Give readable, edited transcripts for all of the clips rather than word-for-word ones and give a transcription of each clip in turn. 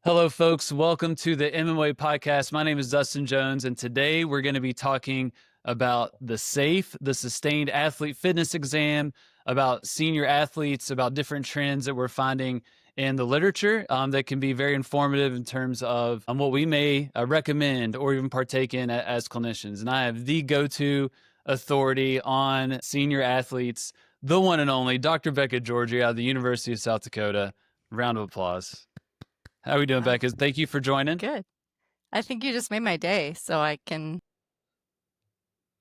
Hello, folks. Welcome to the MMOA Podcast. My name is Dustin Jones, and today we're going to be talking about the SAFE, the Sustained Athlete Fitness Exam, about senior athletes, about different trends that we're finding in the literature that can be very informative in terms of what we may recommend or even partake in as clinicians. And I have the go-to authority on senior athletes, the one and only Dr. Becca Jordre out of the University of South Dakota. Round of applause. How are we doing, Becca? Thank you for joining. Good. I think you just made my day, so I can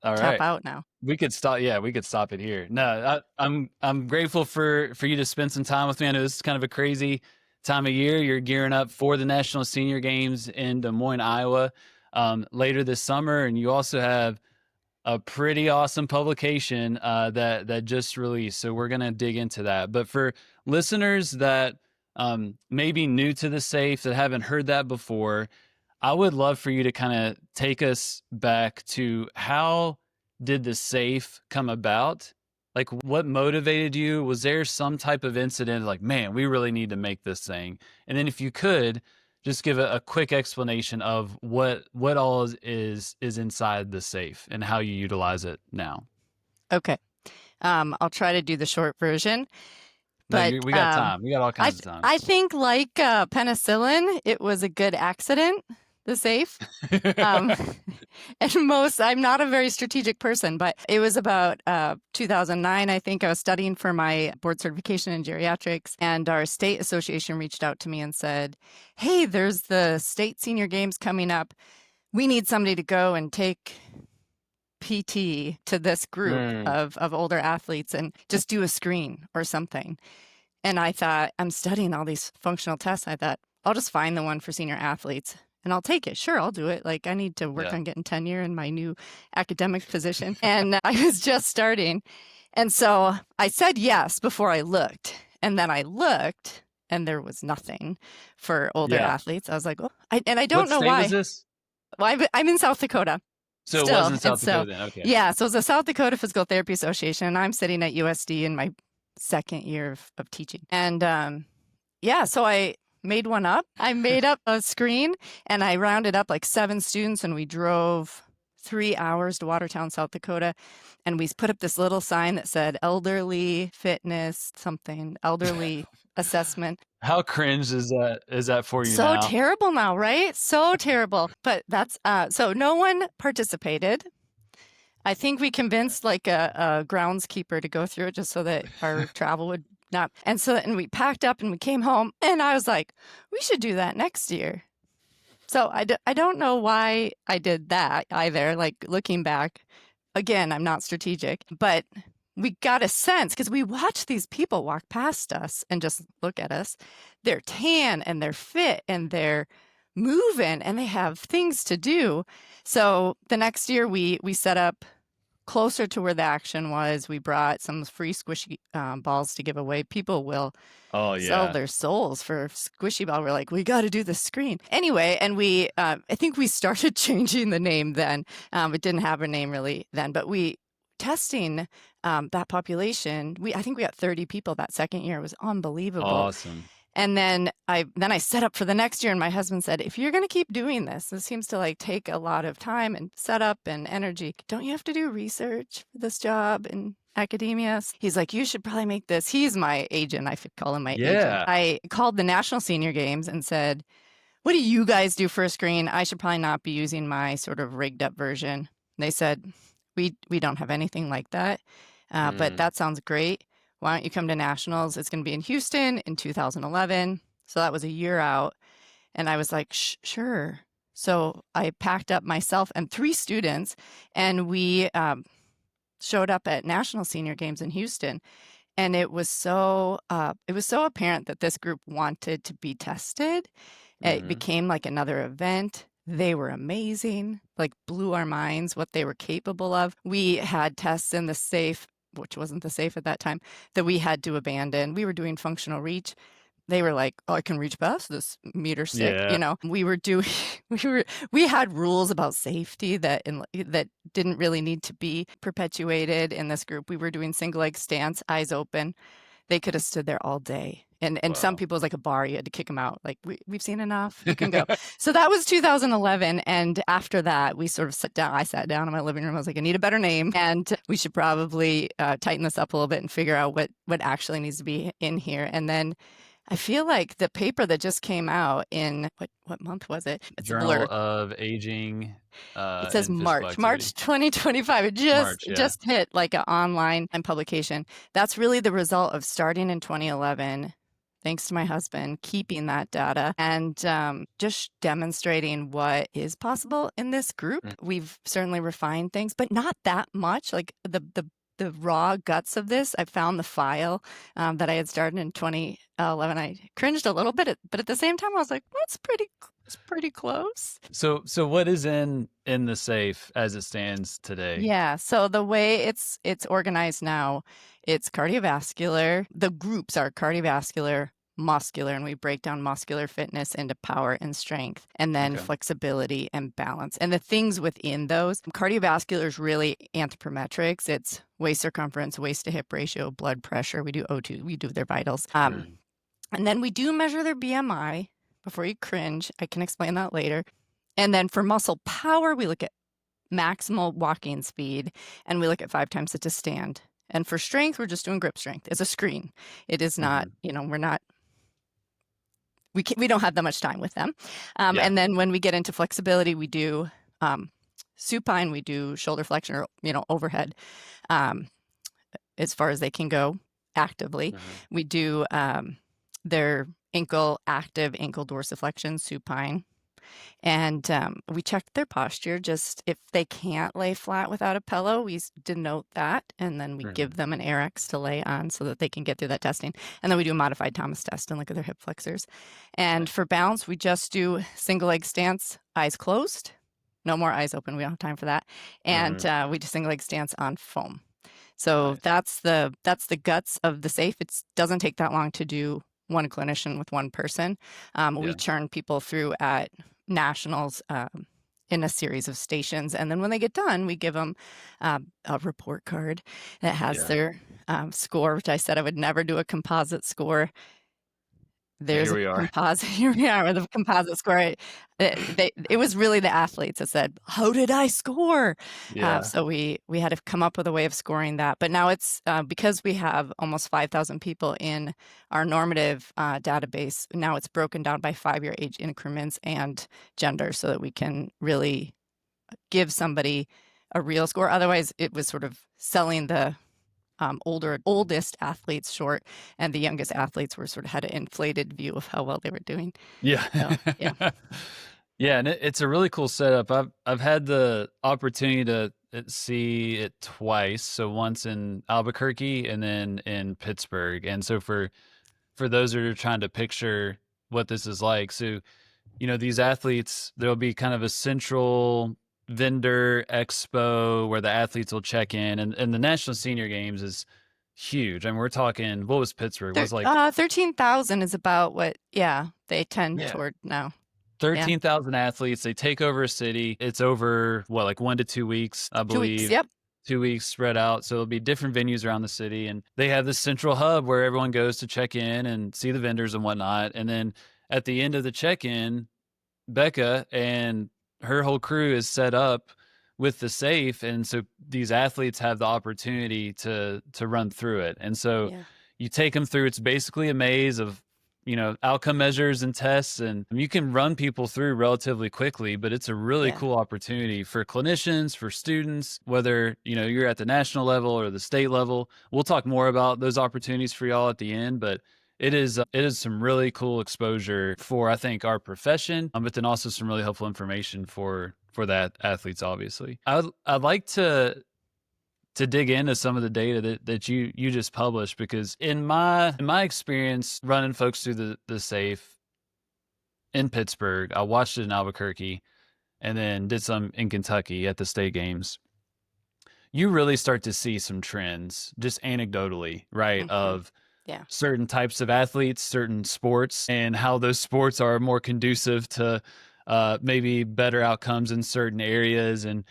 All tap right. out now. We could stop. Yeah, we could stop it here. No, I'm grateful for you to spend some time with me. I know this is kind of a crazy time of year. You're gearing up for the National Senior Games in Des Moines, Iowa, later this summer, and you also have a pretty awesome publication that just released. So we're gonna dig into that. But for listeners that may be new to the SAFE, that haven't heard that before, I would love for you to kind of take us back to how did the SAFE come about? Like, what motivated you? Was there some type of incident like, man, we really need to make this thing? And then if you could just give a quick explanation of what all is inside the SAFE and how you utilize it now. Okay. I'll try to do the short version. But we got time. We got all kinds of time. I think like penicillin, it was a good accident, the SAFE. And I'm not a very strategic person, but it was about 2009, I think. I was studying for my board certification in geriatrics, and our state association reached out to me and said, hey, there's the state senior games coming up. We need somebody to go and take PT to this group of older athletes and just do a screen or something. And I thought, I'm studying all these functional tests. I thought, I'll just find the one for senior athletes and I'll take it. Sure, I'll do it. Like, I need to work on getting tenure in my new academic position. And I was just starting. And so I said yes before I looked. And then I looked and there was nothing for older athletes. I was like, oh, I don't know why. What state was this? Well, I'm in South Dakota. So it wasn't South Dakota then, okay. Yeah, so it's the South Dakota Physical Therapy Association, and I'm sitting at USD in my second year of teaching. And so I made one up. I made up a screen, and I rounded up like 7 students, and we drove 3 hours to Watertown, South Dakota, and we put up this little sign that said elderly fitness something, elderly assessment. How cringe is that for you now? So terrible now, right? So terrible. But that's so no one participated. I think we convinced like a groundskeeper to go through it just so that our travel would not. And we packed up and we came home, and I was like, we should do that next year. So I don't know why I did that either. Like, looking back, again, I'm not strategic, but we got a sense because we watched these people walk past us and just look at us. They're tan and they're fit and they're moving and they have things to do. So the next year we set up closer to where the action was. We brought some free squishy balls to give away. People will sell their souls for squishy ball. We're like, we got to do the screen. Anyway, and we, I think we started changing the name then. It didn't have a name really then, but we testing that population. I think we got 30 people that second year. It was unbelievable. Awesome. And then I set up for the next year, and my husband said, if you're going to keep doing this seems to like take a lot of time and setup and energy. Don't you have to do research for this job in academia? He's like, you should probably make this. He's my agent. I could call him my agent. I called the National Senior Games and said, what do you guys do for a screen? I should probably not be using my sort of rigged up version. They said, we don't have anything like that, but that sounds great. Why don't you come to Nationals? It's going to be in Houston in 2011. So that was a year out. And I was like, sure. So I packed up myself and 3 students, and we showed up at National Senior Games in Houston. And it was so apparent that this group wanted to be tested. It became like another event. They were amazing, like blew our minds what they were capable of. We had tests in the SAFE, which wasn't the SAFE at that time, that we had to abandon. We were doing functional reach. They were like, oh, I can reach past this meter stick. You know, we had rules about safety that didn't really need to be perpetuated in this group. We were doing single leg stance, eyes open. They could have stood there all day And some Wow. people, it was like a bar, you had to kick them out. Like, we've seen enough, you can go. So that was 2011. And after that, we sort of I sat down in my living room. I was like, I need a better name. And we should probably tighten this up a little bit and figure out what actually needs to be in here. And then I feel like the paper that just came out in, what month was it? It's a blur. Journal of Aging It says and Physical March Activity. 2025. It March, yeah. just hit like an online publication. That's really the result of starting in 2011, thanks to my husband, keeping that data and just demonstrating what is possible in this group. We've certainly refined things, but not that much. Like the raw guts of this, I found the file that I had started in 2011. I cringed a little bit, but at the same time, I was like, well, it's pretty close. So what is in the safe as it stands today? Yeah. So the way it's organized now, it's cardiovascular. The groups are cardiovascular, muscular, and we break down muscular fitness into power and strength, and then flexibility and balance. And the things within those, cardiovascular is really anthropometrics. It's waist circumference, waist to hip ratio, blood pressure. We do O2, we do their vitals. And then we do measure their BMI. Before you cringe, I can explain that later. And then for muscle power, we look at maximal walking speed, and we look at 5 times it to stand. And for strength, we're just doing grip strength. It's a screen. It is not, we're not, we don't have that much time with them. And then when we get into flexibility, we do supine, we do shoulder flexion or, overhead as far as they can go actively. We do their active ankle dorsiflexion, supine. And we checked their posture, just if they can't lay flat without a pillow, we denote that. And then we give them an AirX to lay on so that they can get through that testing. And then we do a modified Thomas test and look at their hip flexors. And for balance, we just do single leg stance, eyes closed. No more eyes open. We don't have time for that. And we do single leg stance on foam. So that's the guts of the safe. It doesn't take that long to do one clinician with one person. We churn people through at nationals in a series of stations. And then when they get done, we give them a report card that has their score, which I said I would never do a composite score. There's Here we are. Here we are with a composite score. It was really the athletes that said, how did I score? So we had to come up with a way of scoring that. But now it's because we have almost 5,000 people in our normative database. Now it's broken down by 5-year age increments and gender so that we can really give somebody a real score. Otherwise, it was sort of selling the oldest athletes short, and the youngest athletes were sort of had an inflated view of how well they were doing. Yeah. So, yeah, and it's a really cool setup. I've had the opportunity to see it twice. So once in Albuquerque and then in Pittsburgh. And so for those that are trying to picture what this is like, so these athletes, there'll be kind of a central vendor expo where the athletes will check in, and the National Senior Games is huge. I mean, we're talking, what was Pittsburgh? It was like 13,000 is about what they tend toward now. 13,000 athletes. They take over a city. It's over like 1 to 2 weeks, I believe. 2 weeks, yep. 2 weeks spread out. So there'll be different venues around the city, and they have this central hub where everyone goes to check in and see the vendors and whatnot. And then at the end of the check-in, Becca and her whole crew is set up with the safe, and so these athletes have the opportunity to run through it. And so you take them through, it's basically a maze of outcome measures and tests, and you can run people through relatively quickly, but it's a really cool opportunity for clinicians, for students, whether you're at the national level or the state level. We'll talk more about those opportunities for y'all at the end, but it is some really cool exposure for, I think, our profession, but then also some really helpful information for that athletes, obviously. I'd like to dig into some of the data that you just published, because in my experience running folks through the safe in Pittsburgh, I watched it in Albuquerque and then did some in Kentucky at the state games. You really start to see some trends just anecdotally, right? Of certain types of athletes, certain sports, and how those sports are more conducive to maybe better outcomes in certain areas. And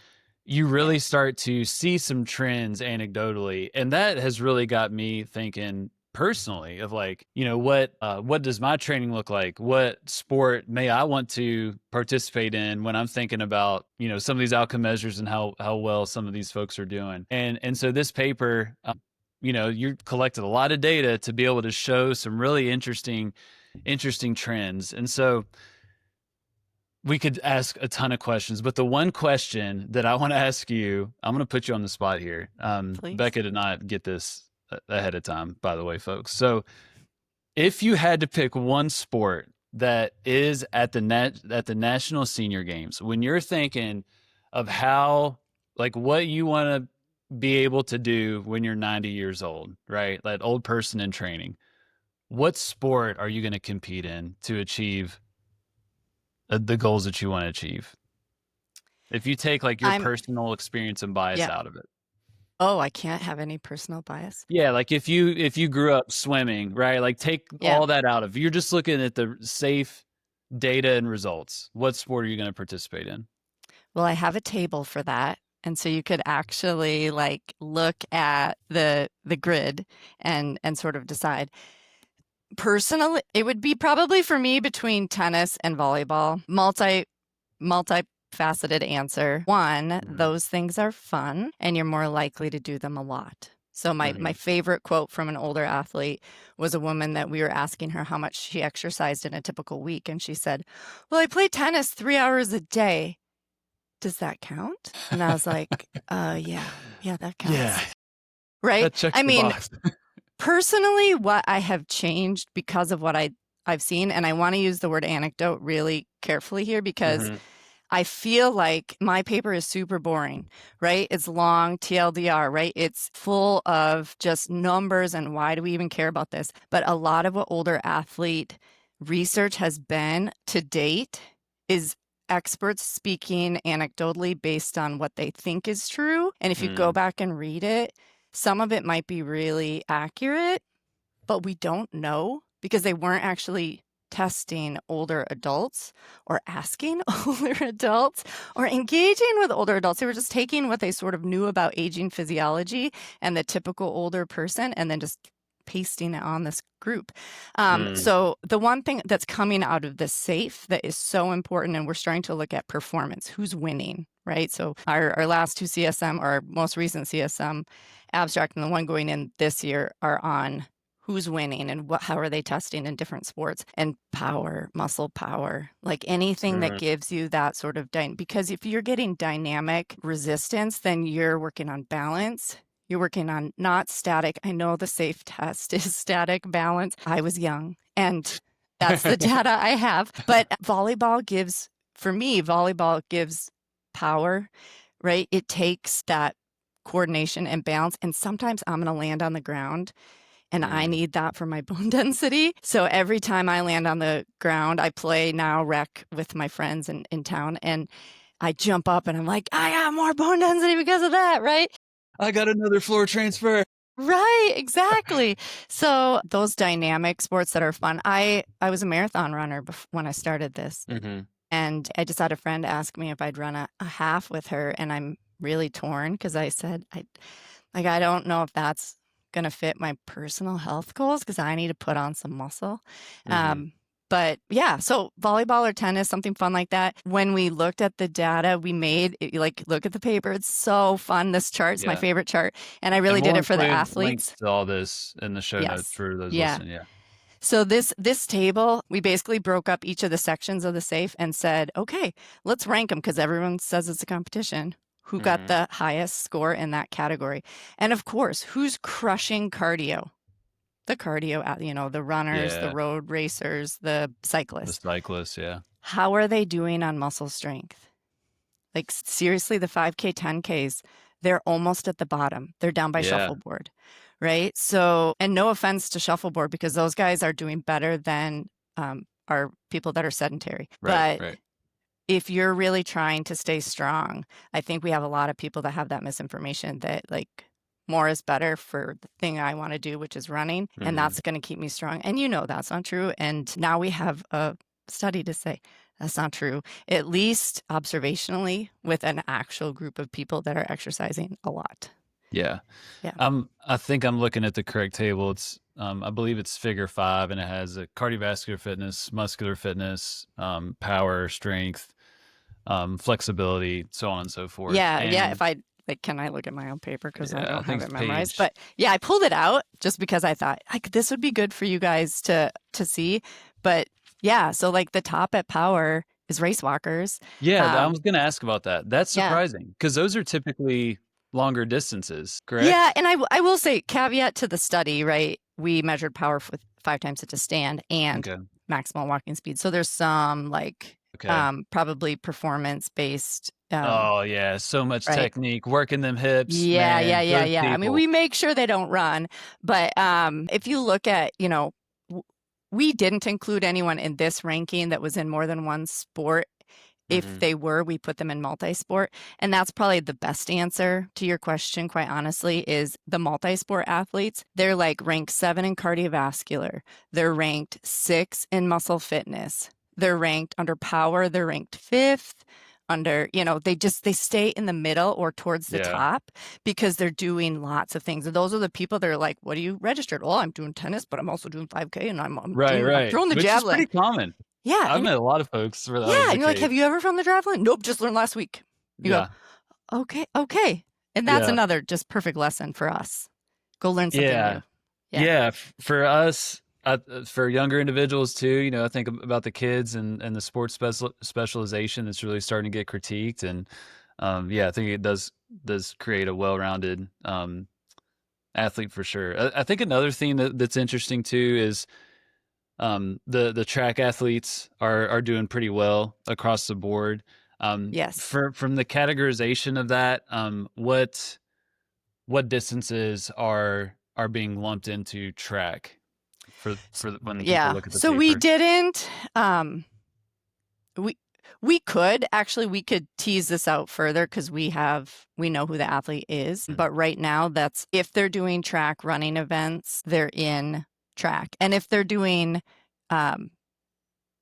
you really start to see some trends anecdotally. And that has really got me thinking, personally of like, what does my training look like? What sport may I want to participate in when I'm thinking about, some of these outcome measures and how well some of these folks are doing. And so this paper, you collected a lot of data to be able to show some really interesting trends. And so we could ask a ton of questions, but the one question that I want to ask you, I'm going to put you on the spot here. Please. Becca did not get this ahead of time, by the way, folks. So if you had to pick one sport that is at the National Senior Games, when you're thinking of how, like what you want to be able to do when you're 90 years old, right? That old person in training, what sport are you going to compete in to achieve the goals that you want to achieve? If you take like your personal experience and bias out of it. Oh, I can't have any personal bias. Yeah, like if you grew up swimming, right? Like take all that out of it. You're just looking at the safe data and results. What sport are you going to participate in? Well, I have a table for that. And so you could actually like look at the grid and sort of decide. Personally, it would be probably for me between tennis and volleyball. Multifaceted answer. One, those things are fun and you're more likely to do them a lot. So my favorite quote from an older athlete was a woman that we were asking her how much she exercised in a typical week. And she said, well, I play tennis 3 hours a day. Does that count? And I was like, yeah, that counts. Yeah. Right? That checks the box. Personally, what I have changed because of what I've seen, and I want to use the word anecdote really carefully here because I feel like my paper is super boring, right? It's long, TLDR, right? It's full of just numbers and why do we even care about this? But a lot of what older athlete research has been to date is experts speaking anecdotally based on what they think is true. And if you go back and read it, some of it might be really accurate, but we don't know because they weren't actually testing older adults or asking older adults or engaging with older adults. They were just taking what they sort of knew about aging physiology and the typical older person and then just pasting it on this group. So the one thing that's coming out of this SAFE that is so important, and we're starting to look at performance, who's winning, right? So our last two CSM, or our most recent CSM abstract and the one going in this year are on who's winning and how are they testing in different sports, and power, muscle power, like anything that gives you that sort of, because if you're getting dynamic resistance, then you're working on balance. You're working on not static. I know the SAFE test is static balance. I was young and that's the data I have. But volleyball gives power, right? It takes that coordination and balance. And sometimes I'm going to land on the ground and I need that for my bone density. So every time I land on the ground, I play now rec with my friends in town and I jump up and I'm like, I got more bone density because of that, right? I got another floor transfer. Right, exactly. So those dynamic sports that are fun. I was a marathon runner when I started this. And I just had a friend ask me if I'd run a half with her. And I'm really torn because I said, I don't know if that's going to fit my personal health goals because I need to put on some muscle. But yeah, so volleyball or tennis, something fun like that. When we looked at the data, we made look at the paper. It's so fun. This chart's my favorite chart. And I really did it for the athletes. Links to all this in the show notes for those listening. Yeah. So this table, we basically broke up each of the sections of the SAFE and said, okay, let's rank them because everyone says it's a competition. Who got the highest score in that category? And of course, who's crushing cardio? The cardio, the runners, the road racers, the cyclists. The cyclists, yeah. How are they doing on muscle strength? Like seriously, the 5K, 10Ks, they're almost at the bottom. They're down by shuffleboard, right? So, and no offense to shuffleboard because those guys are doing better than our people that are sedentary. But if you're really trying to stay strong, I think we have a lot of people that have that misinformation that like more is better for the thing I want to do, which is running. And that's going to keep me strong. And that's not true. And now we have a study to say that's not true, at least observationally with an actual group of people that are exercising a lot. Yeah. I think I'm looking at the correct table. It's I believe it's figure 5, and it has a cardiovascular fitness, muscular fitness, power, strength, flexibility, so on and so forth. Yeah, yeah. And If I like, can I look at my own paper because I yeah, I don't have think it it's memorized? page. But yeah, I pulled it out just because I thought like this would be good for you guys to see. But yeah, so like the top at Power is race walkers. Yeah, I Um, was going to ask about that. That's yeah, surprising because those are typically longer distances, yeah, correct? and I will say caveat to the study, right? We measured power with 5 times such a stand and Okay. maximal walking speed. So there's some like Okay. probably performance based Oh yeah, so much right. technique, working them hips, Yeah, yeah, man. yeah, Those yeah. I mean, people. we make sure they don't run, but if you look at, we didn't include anyone in this ranking that was in more than one sport. If Hmm. they were, we put them in multi-sport. And that's probably the best answer to your question, quite honestly, is the multi-sport athletes. They're like ranked 7 in cardiovascular. They're ranked 6 in muscle fitness. They're ranked under power. They're ranked 5th under, they stay in the middle or towards the Yeah. top because they're doing lots of things. And those are the people that are like, what are you registered? Oh, I'm doing tennis, but I'm also doing 5K and I'm Right, doing, I'm right. throwing the Which is javelin. pretty common. Yeah. I've And met a lot of folks where that yeah, was and the you're like, case. have you ever thrown the javelin? Nope, just learned last week. You go, Yeah. okay, okay. And that's Yeah. another just perfect lesson for us. Go learn something Yeah. new. Yeah. Yeah. For us, for younger individuals too, I think about the kids and the sports specialization that's really starting to get critiqued. And yeah, I think it does create a well-rounded athlete for sure. I think another thing that's interesting too is the track athletes are doing pretty well across the board. Yes. From the categorization of that, what distances are being lumped into track when people Yeah. look at the So we paper? didn't we we could tease this out further because we know who the athlete is. Mm. But right now that's if they're doing track running events, they're in track. And if they're doing um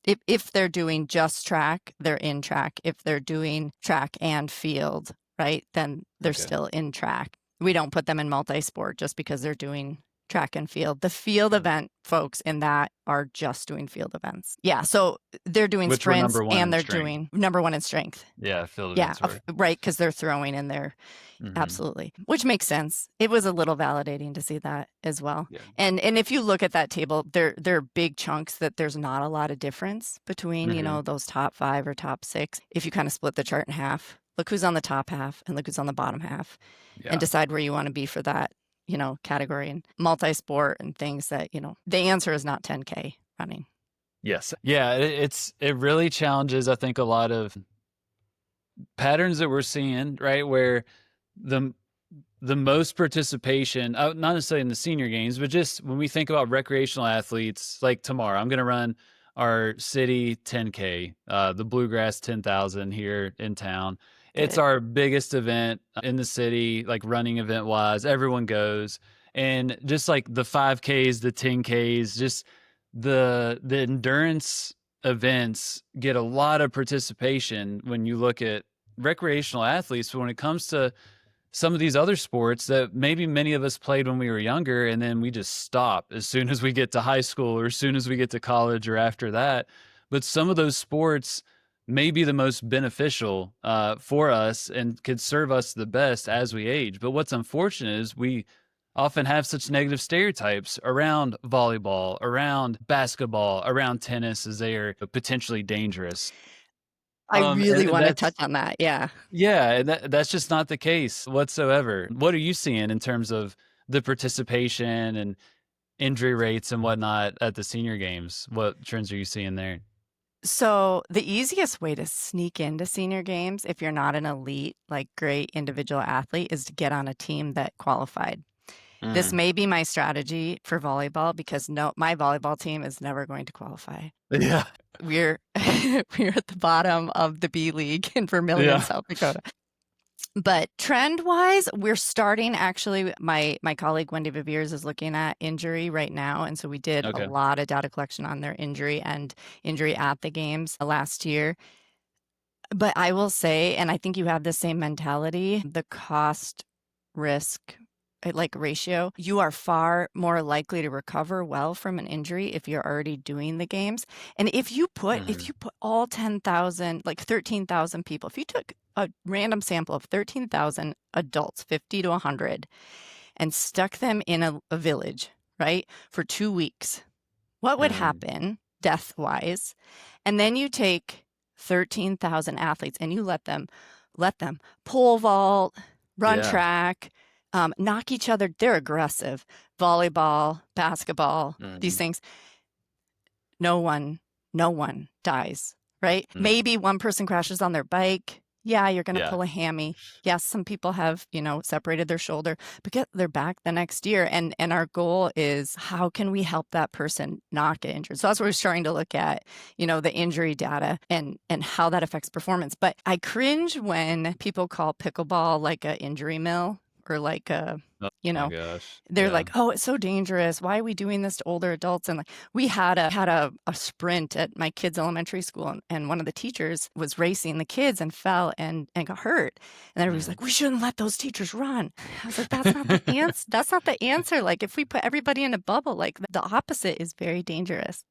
if they're doing just track, they're in track. If they're doing track and field, right, then they're Okay. still in track. We don't put them in multi-sport just because they're doing track and field. The field event folks in that are just doing field events. Yeah, so they're doing Which were sprints number one and in they're strength. doing number 1 in strength. Yeah, field Yeah, events were. right, because they're throwing in there. Hmm. Absolutely. Which makes sense. It was a little validating to see that as well. Yeah. And if you look at that table, there are big chunks that there's not a lot of difference between, Hmm. those top 5 or top 6. If you kind of split the chart in half, look who's on the top half and look who's on the bottom half and Yeah. decide where you want to be for that, category and multi-sport and things that, the answer is not 10K running. Yes. Yeah. It really challenges, I think, a lot of patterns that we're seeing, right? Where the most participation, not necessarily in the senior games, but just when we think about recreational athletes, like tomorrow, I'm going to run our city 10K, the Bluegrass 10,000 here in town. It's Good. our biggest event in the city, like running event wise. Everyone goes, and just like the 5Ks, the 10Ks, just the endurance events get a lot of participation when you look at recreational athletes. But when it comes to some of these other sports that maybe many of us played when we were younger, and then we just stop as soon as we get to high school or as soon as we get to college or after that. But some of those sports may be the most beneficial for us and could serve us the best as we age. But what's unfortunate is we often have such negative stereotypes around volleyball, around basketball, around tennis as they are potentially dangerous. I really And want to that's touch on that. Yeah. yeah, and that's just not the case whatsoever. What are you seeing in terms of the participation and injury rates and whatnot at the senior games? What trends are you seeing there? So the easiest way to sneak into senior games, if you're not an elite, like great individual athlete, is to get on a team that qualified. This Mm. may be my strategy for volleyball because no, my volleyball team is never going to qualify. Yeah, We're we're at the bottom of the B League in Vermillion, yeah. South Dakota. But trend wise, we're starting actually. My colleague Wendy Viviers is looking at injury right now, and so we did a Okay. lot of data collection on their injury and injury at the games last year. But I will say, and I think you have the same mentality, the cost risk like ratio, you are far more likely to recover well from an injury if you're already doing the games. And if you put all 10,000, like 13,000 people, if you took a random sample of 13,000 adults, 50 to 100, and stuck them in a village, right, for 2 weeks, what would happen death-wise? And then you take 13,000 athletes and you let them pole vault, run track, knock each other. They're aggressive. Volleyball, basketball, these things. No one dies, right? Maybe one person crashes on their bike. Yeah, you're going to pull a hammy. Yes, some people have, separated their shoulder, but they're back the next year. And our goal is, how can we help that person not get injured? So that's what we're starting to look at, the injury data and how that affects performance. But I cringe when people call pickleball like an injury mill, or like a, my gosh. They're like, oh, it's so dangerous. Why are we doing this to older adults? And like, we had a sprint at my kids' elementary school, and one of the teachers was racing the kids and fell and got hurt. And everybody's like, we shouldn't let those teachers run. I was like, that's not the answer. That's not the answer. Like, if we put everybody in a bubble, like, the opposite is very dangerous.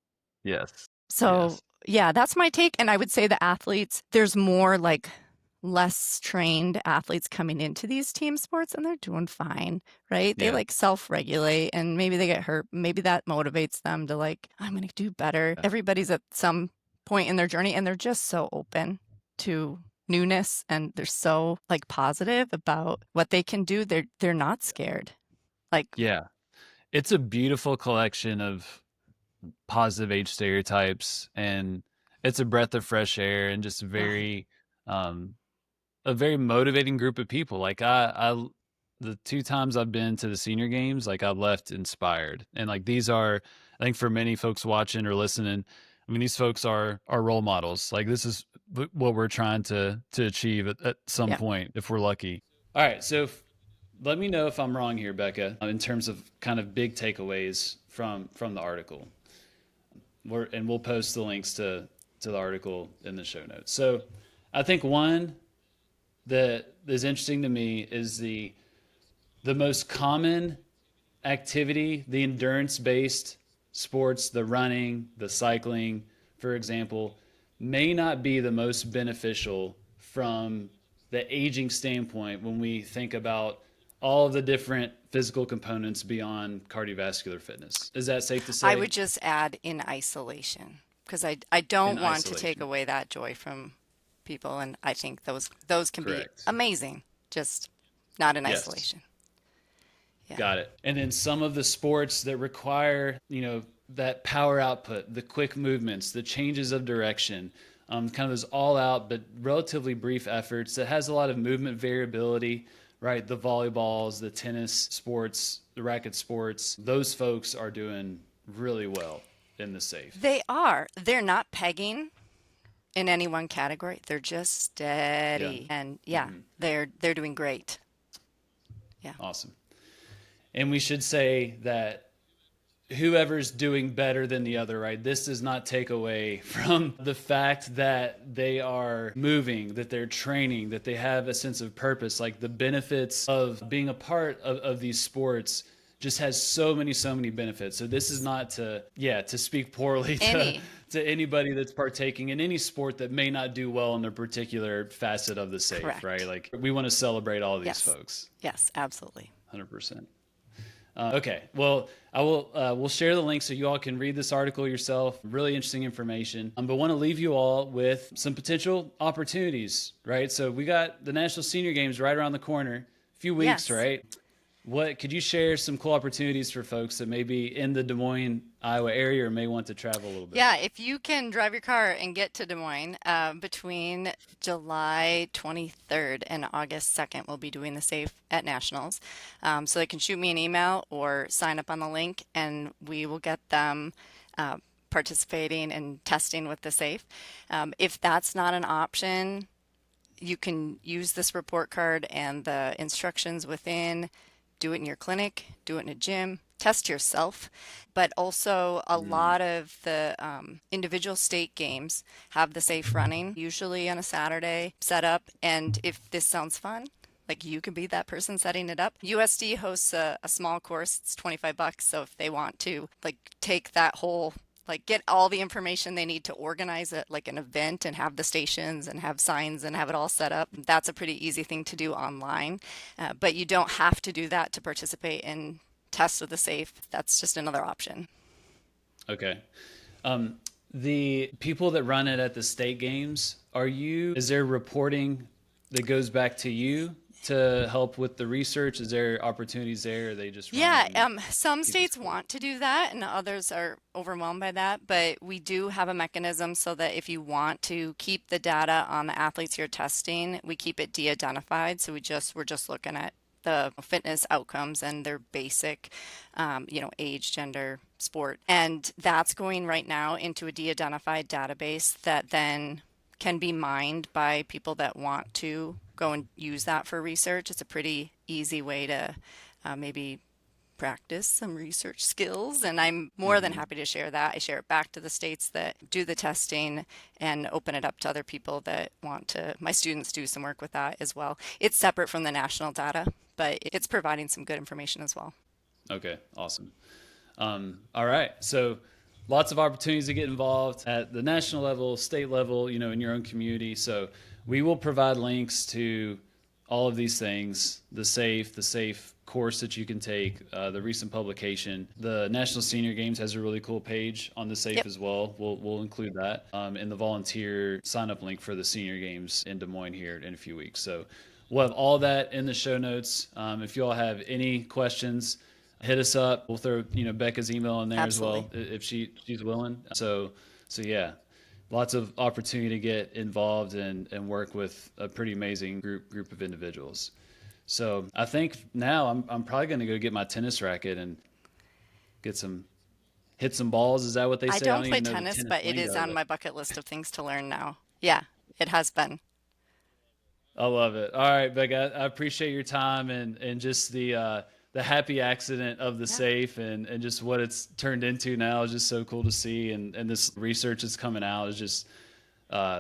Yes. So yeah, that's my take. And I would say the athletes, there's more like less trained athletes coming into these team sports, and they're doing fine, right? They like self-regulate, and maybe they get hurt. Maybe that motivates them to like, I'm going to do better. Everybody's at some point in their journey, and they're just so open to newness, and they're so like positive about what they can do. They're not scared. Like, it's a beautiful collection of positive age stereotypes, and it's a breath of fresh air, and just very a very motivating group of people. Like the 2 times I've been to the senior games, like, I've left inspired. And like, these are, I think for many folks watching or listening, I mean, these folks are role models. Like, this is what we're trying to achieve at some point, if we're lucky. All right. So let me know if I'm wrong here, Becca, in terms of kind of big takeaways from the article. And we'll post the links to the article in the show notes. So I think one that is interesting to me is the most common activity, the endurance-based sports, the running, the cycling, for example, may not be the most beneficial from the aging standpoint when we think about all of the different physical components beyond cardiovascular fitness. Is that safe to say? I would just add in isolation, because I don't want to take away that joy from people, and I think those can be amazing, just not in isolation. Got it. And then some of the sports that require, that power output, the quick movements, the changes of direction, kind of those all out but relatively brief efforts that has a lot of movement variability, right? The volleyballs, the tennis sports, the racket sports, those folks are doing really well in the safe. They are. They're not pegging in any one category. They're just steady. And they're doing great. Yeah. Awesome. And we should say that whoever's doing better than the other, right? This does not take away from the fact that they are moving, that they're training, that they have a sense of purpose. Like, the benefits of being a part of these sports just has so many benefits. So this is not to speak poorly to anybody that's partaking in any sport that may not do well in their particular facet of the safe, right? Like, we want to celebrate all of these folks. Yes, absolutely. 100%. Okay, well, we'll share the link so you all can read this article yourself. Really interesting information. But want to leave you all with some potential opportunities, right? So we got the National Senior Games right around the corner, a few weeks, right? What could you share some cool opportunities for folks that may be in the Des Moines, Iowa area, or may want to travel a little bit? Yeah, if you can drive your car and get to Des Moines between July 23rd and August 2nd, we'll be doing the SAFE at Nationals. So they can shoot me an email or sign up on the link, and we will get them participating and testing with the SAFE. If that's not an option, you can use this report card and the instructions within. Do it in your clinic, do it in a gym, test yourself. But also a lot of the individual state games have the SAFE running, usually on a Saturday set up. And if this sounds fun, Like you could be that person setting it up. USD hosts a small course. It's $25. So if they want to like take that whole like get all the information they need to organize it like an event and have the stations and have signs and have it all set up, that's a pretty easy thing to do online. But you don't have to do that to participate in Test of the Safe. That's just another option. Okay. The people that run it at the state games, is there reporting that goes back to you to help with the research? Is there opportunities there? Or are they just Yeah, running some keep the states score? want to do that and others are overwhelmed by that, but we do have a mechanism so that if you want to keep the data on the athletes you're testing, we keep it de-identified. So we're just looking at the fitness outcomes and their basic, age, gender, sport. And that's going right now into a de-identified database that then can be mined by people that want to go and use that for research. It's a pretty easy way to maybe practice some research skills, and I'm more than Hmm. happy to share that. I share it back to the states that do the testing and open it up to other people that want to. My students do some work with that as well. It's separate from the national data, but it's providing some good information as well. Okay, awesome. All right. So lots of opportunities to get involved at the national level, state level, in your own community. So we will provide links to all of these things, the safe course that you can take, the recent publication. The National Senior Games has a really cool page on the safe Yep. as well. We'll include that in the volunteer sign up link for the Senior Games in Des Moines here in a few weeks. So we'll have all that in the show notes. If you all have any questions, hit us up. We'll throw Becca's email in there as Absolutely. well if she's willing. So yeah, lots of opportunity to get involved and work with a pretty amazing group of individuals. So I think now I'm probably going to go get my tennis racket and get some hit some balls. Is that what they I say? I don't don't play even know the tennis, tennis but it is lingo, on but my bucket list of things to learn now. Yeah, it has been. I love it. All right, Becca, I appreciate your time and just the happy accident of the Yeah. safe and just what it's turned into now is just so cool to see. And this research that's coming out is just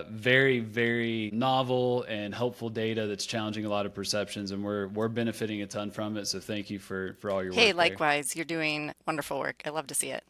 very, very novel and helpful data that's challenging a lot of perceptions, and we're benefiting a ton from it. So thank you for all your Hey, work there. likewise, you're doing wonderful work. I love to see it.